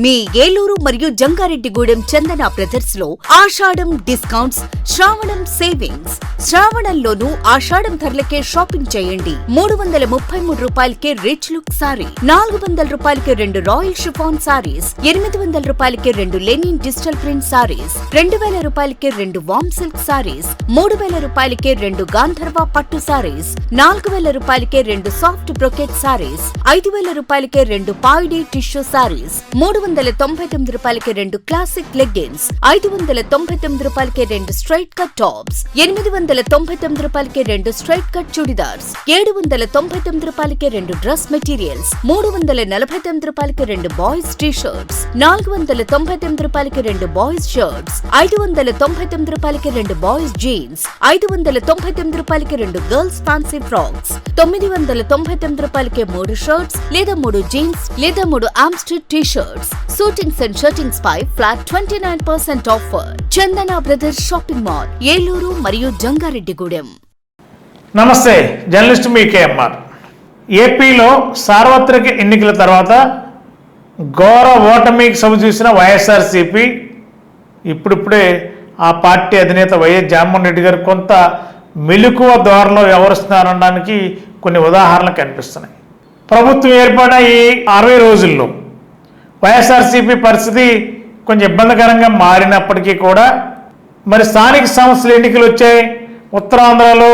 మీ ఏలూరు మరియు జంగారెడ్డిగూడెం చందన బ్రదర్స్ లో ఆషాఢం డిస్కౌంట్స్, శ్రావణం సేవింగ్స్. శ్రావణంలోనూ ఆషాఢం ధరలకే షాపింగ్ చేయండి. 333 రూపాయలకే రిచ్ లుక్ సారీ, 400 రూపాయలకే 2 రాయల్ షిఫాన్ సారీస్, 800 రూపాయలకే 2 లెనిన్ డిజిటల్ ప్రింట్ సారీస్, 2000 రూపాయలకే 2 వామ్ సిల్క్ సారీస్, 3000 రూపాయలకే 2 గాంధర్వ పట్టు సారీస్, 4000 రూపాయలకే 2 సాఫ్ట్ బ్రొకెట్ సారీస్, 5000 రూపాయలకే 2 పాయిడీ టిష్యూ సారీస్, 399 రూపాయలకే 2 క్లాసిక్ లెగ్గిన్స్, 599 రూపాయలకే 2 స్ట్రైట్ కట్ టాప్స్, 899 రూపాయలకే 2 స్ట్రైట్ కట్ చుడిదార్స్, 799 రూపాయలకే 2 డ్రెస్ మెటీరియల్స్, 349 రూపాయలకే 2 బాయ్స్ టీ షర్ట్స్, 499 రూపాయలకే 2 బాయ్స్ షర్ట్స్, 599 రూపాయలకే 2 బాయ్స్ జీన్స్, 599 రూపాయలకే 2 గర్ల్స్ ఫ్యాన్సీ ఫ్రాక్స్, 999 రూపాయలకే 3 షర్ట్స్ లేదా 3 జీన్స్ లేదా 3 ఆమ్స్ట్రిడ్ T shirts. Suitings and shirtings పై flat 29% offer. Chandana brothers shopping mall, Eluru మరియు జంగారెడ్డిగూడెం. నమస్తే, జర్నలిస్ట్ మీ కేఎంఆర్. ఏపీలో సార్వత్రిక ఎన్నికల తర్వాత ఘోర ఓటమికి సవిచూసిన వైఎస్ఆర్సీపీ ఇప్పుడిప్పుడే ఆ పార్టీ అధినేత వైఎస్ జగన్మోహన్ రెడ్డి గారు కొంత మెలకువ ధోరణిలో వ్యవహరిస్తున్నారనడానికి కొన్ని ఉదాహరణలు కనిపిస్తున్నాయి. ప్రభుత్వం ఏర్పడిన ఈ 60 రోజుల్లో వైఎస్ఆర్సీపీ పరిస్థితి కొంచెం ఇబ్బందికరంగా మారినప్పటికీ కూడా మరి స్థానిక సంస్థల ఎన్నికలు వచ్చాయి. ఉత్తరాంధ్రలో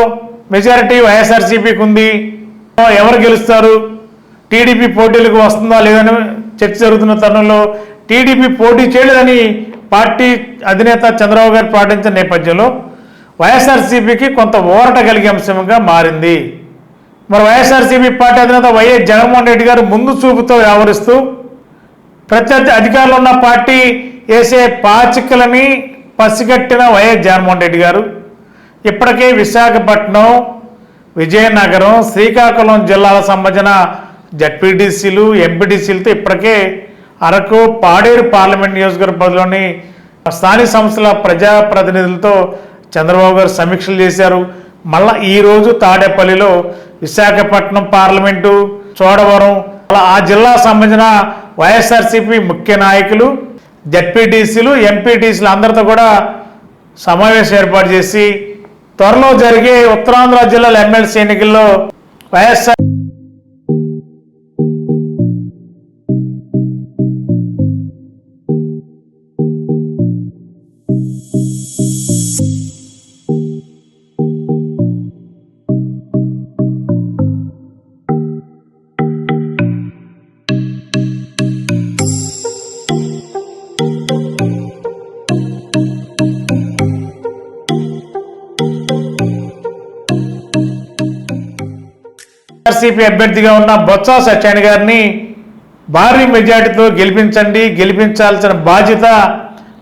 మెజారిటీ వైఎస్ఆర్సీపీకి ఉంది. ఎవరు గెలుస్తారు, టీడీపీ పోటీలకు వస్తుందా లేదని చర్చ జరుగుతున్న తరుణంలో టీడీపీ పోటీ చేయలేదని పార్టీ అధినేత చంద్రబాబు గారు ప్రకటించిన నేపథ్యంలో వైఎస్ఆర్సీపీకి కొంత ఊరట కలిగే అంశంగా మారింది. మరి వైఎస్ఆర్సీపీ పార్టీ అధినేత వైఎస్ జగన్మోహన్ రెడ్డి గారు ముందు చూపుతో వ్యవహరిస్తూ ప్రత్యర్థి అధికారులు ఉన్న పార్టీ వేసే పాచికలని పసిగట్టిన వైఎస్ జగన్మోహన్ రెడ్డి గారు ఇప్పటికే విశాఖపట్నం, విజయనగరం, శ్రీకాకుళం జిల్లాలకు సంబంధించిన జడ్పీటీసీలు, ఎంపీటీసీలతో ఇప్పటికే అరకు, పాడేరు పార్లమెంట్ నియోజకవర్గ పరిధిలోని స్థానిక సంస్థల ప్రజాప్రతినిధులతో చంద్రబాబు గారు సమీక్షలు చేశారు. మళ్ళా ఈరోజు తాడేపల్లిలో విశాఖపట్నం పార్లమెంటు, చోడవరం ఆ జిల్లా సంబంధించిన వైఎస్ఆర్సీపీ ముఖ్య నాయకులు, జడ్పీటీసీలు, ఎంపీటీసీలు అందరితో కూడా సమావేశం ఏర్పాటు చేసి త్వరలో జరిగే ఉత్తరాంధ్ర జిల్లాల ఎమ్మెల్సీ ఎన్నికల్లో వైఎస్ఆర్ వైఎస్ఆర్సీపీ అభ్యర్థిగా ఉన్న బొత్స సత్యనారాయణ గారిని భారీ మెజార్టీతో గెలిపించాల్సిన బాధ్యత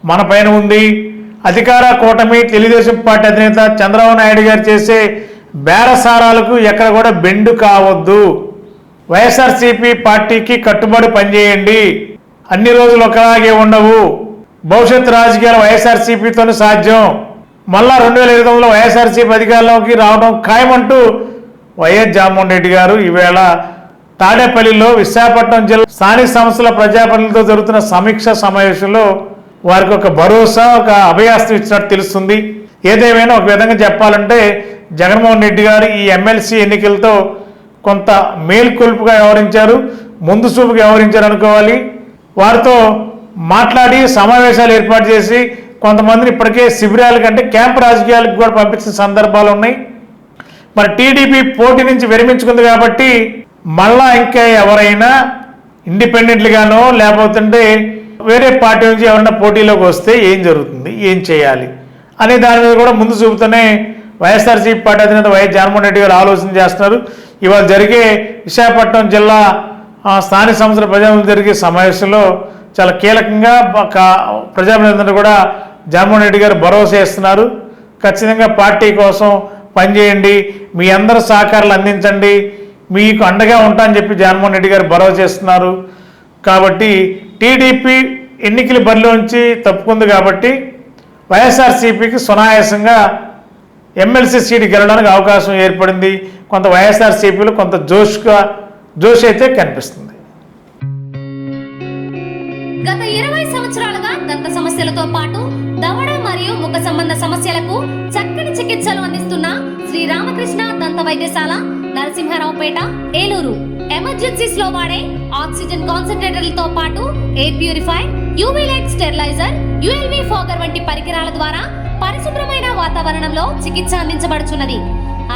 మన పైన ఉంది. అధికార కూటమి తెలుగుదేశం పార్టీ అధినేత చంద్రబాబు నాయుడు గారు చేసే బేరసారాలకు ఎక్కడ కూడా బెండు కావద్దు. వైఎస్ఆర్సీపీ పార్టీకి కట్టుబడి పనిచేయండి. అన్ని రోజులు ఒకలాగే ఉండవు. భవిష్యత్ రాజకీయాలు వైఎస్ఆర్సీపీతోనే సాధ్యం. మళ్ళా 2020లో వైఎస్ఆర్సీపీ అధికారంలోకి రావడం ఖాయమంటూ వైఎస్ జగన్మోహన్ రెడ్డి గారు ఈవేళ తాడేపల్లిలో విశాఖపట్నం జిల్లా స్థానిక సంస్థల ప్రజాప్రతినిధులతో జరుగుతున్న సమీక్ష సమావేశంలో వారికి ఒక భరోసా, ఒక అభయాస్తం ఇచ్చినట్టు తెలుస్తుంది. ఏదేమైనా ఒక విధంగా చెప్పాలంటే జగన్మోహన్ రెడ్డి గారు ఈ ఎమ్మెల్సీ ఎన్నికలతో కొంత మేల్కొల్పుగా వ్యవహరించారు, ముందు చూపుగా వ్యవహరించారు అనుకోవాలి. వారితో మాట్లాడి సమావేశాలు ఏర్పాటు చేసి కొంతమందిని ఇప్పటికే శిబిరాల కంటే క్యాంప్ రాజకీయాలకు కూడా పంపించిన సందర్భాలు ఉన్నాయి. మరి టీడీపీ పోటీ నుంచి విరమించుకుంది కాబట్టి మళ్ళా ఇంకా ఎవరైనా ఇండిపెండెంట్గానో లేకపోతే వేరే పార్టీ నుంచి ఎవరైనా పోటీలోకి వస్తే ఏం జరుగుతుంది, ఏం చేయాలి అనే దాని మీద కూడా ముందు చూపుతూనే వైఎస్ఆర్సీపీ పార్టీ అధినేత వైఎస్ జగన్మోహన్ రెడ్డి గారు ఆలోచన చేస్తున్నారు. ఇవాళ జరిగే విశాఖపట్నం జిల్లా స్థానిక సంస్థల ప్రజాప్రతినిధులు జరిగే సమావేశంలో చాలా కీలకంగా ప్రజాప్రతినిధులు కూడా జగన్మోహన్ రెడ్డి గారు భరోసా ఇస్తున్నారు. ఖచ్చితంగా పార్టీ కోసం పనిచేయండి, మీ అందరూ సహకారాలు అందించండి, మీకు అండగా ఉంటా అని చెప్పి జగన్మోహన్ రెడ్డి గారు భరోసా చేస్తున్నారు. కాబట్టి టీడీపీ ఎన్నికల బరిలోంచి తప్పుకుంది కాబట్టి వైఎస్ఆర్సీపీకి సునాయాసంగా ఎమ్మెల్సీ సీటు గెలవడానికి అవకాశం ఏర్పడింది. కొంత వైఎస్ఆర్సీపీలో కొంత జోష్ అయితే కనిపిస్తుంది. గత 20 సంవత్సరాలుగా దంత సమస్యలతో పాటు దవడ మరియు ముఖ సంబంధ సమస్యలకు చక్కని చికిత్సలు అందిస్తున్న శ్రీ రామకృష్ణ దంత వైద్యశాల, నరసింహారావుపేట, ఏలూరు. ఎమర్జెన్సీస్ లో వాడే ఆక్సిజన్ కాన్సంట్రేటర్లతో పాటు air purifier, UV light steriliser, ULV fogger వంటి పరికరాల ద్వారా పరిశుభ్రమైన వాతావరణంలో చికిత్స అందించబడుచున్నది.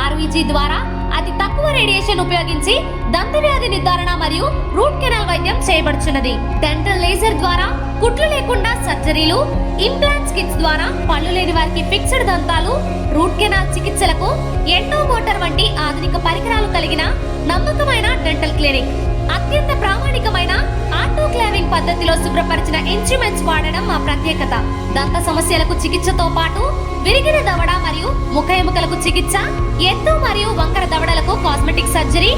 ఆర్వీజీ ద్వారా అతి తక్కువ రేడియేషన్ ఉపయోగించి దంత వ్యాధి నిర్ధారణ మరియు రూట్ కెనాల్ వైద్యం చేయబడుచున్నది. డెంటల్ లేజర్ ద్వారా కుట్లు లేకుండా సర్జరీలు, ఇంప్లాంట్స్ కిట్స్ ద్వారా పళ్ళు లేని వారికి ఫిక్స్డ్ దంతాలు, రూట్ కెనాల్ చికిత్సలకు ఎండో మోటార్ వంటి ఆధునిక పరికరాలు కలిగిన నమ్మకమైన డెంటల్ క్లినిక్. అత్యంత ప్రామాణికమైన ఆటోక్లావింగ్ పద్ధతిలో శుభ్రపరిచిన ఇన్స్ట్రుమెంట్స్ వాడడం మా ప్రత్యేకత. దంత సమస్యలకు చికిత్సతో పాటు విరిగిన దవడ మరియు ముఖ ఎముకలకు చికిత్స, ఎత్తు మరియు వంకర దవడలకు కాస్మెటిక్ సర్జరీ,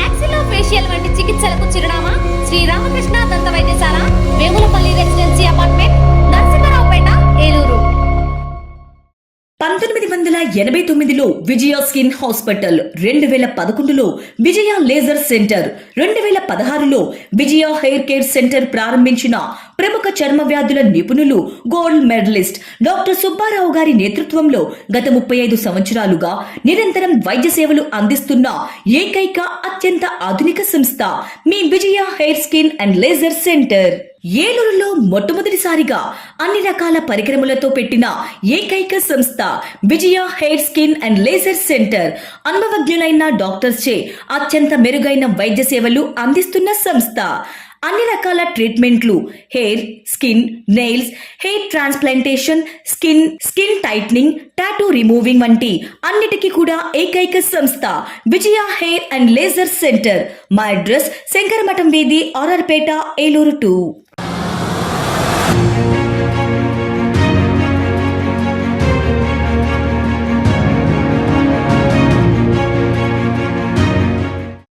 యాక్సిలోఫేషియల్ వంటి చికిత్సలకు చిరునామా శ్రీ రామకృష్ణ దంత వైద్యశాల, వేములపల్లి రెసిడెన్సీ అపార్ట్మెంట్, నరసింహారావుపేట, ఏలూరు. 1989లో విజయ స్కిన్ హాస్పిటల్, 2011లో విజయ లేజర్ సెంటర్, 2016లో విజయ హెయిర్ కేర్ సెంటర్ ప్రారంభించిన ప్రముఖ చర్మ వ్యాధుల నిపుణులు, గోల్డ్ మెడలిస్ట్ డాక్టర్ సుబ్బారావు గారి నేతృత్వంలో గత 35 సంవత్సరాలుగా నిరంతరం వైద్య సేవలు అందిస్తున్న ఏకైక అత్యంత ఆధునిక సంస్థ మీ Vijaya hair skin and laser centre. ఏలూరులో మొట్టమొదటిసారిగా అన్ని రకాల పరికరములతో పెట్టిన ఏకైక సంస్థ Vijaya hair skin and laser centre. అనుభవజ్ఞులైన డాక్టర్స్ చే అత్యంత మెరుగైన వైద్య సేవలు అందిస్తున్న సంస్థ. అన్ని రకాల ట్రీట్మెంట్లు, hair, skin, nails, hair transplantation, skin tightening, tattoo removing వంటి అన్నిటికీ కూడా ఏకైక సంస్థ Vijaya hair and laser centre. మా అడ్రస్ శంకరమఠం వీధి, ఆర్ఆర్పేట, ఏలూరు 2.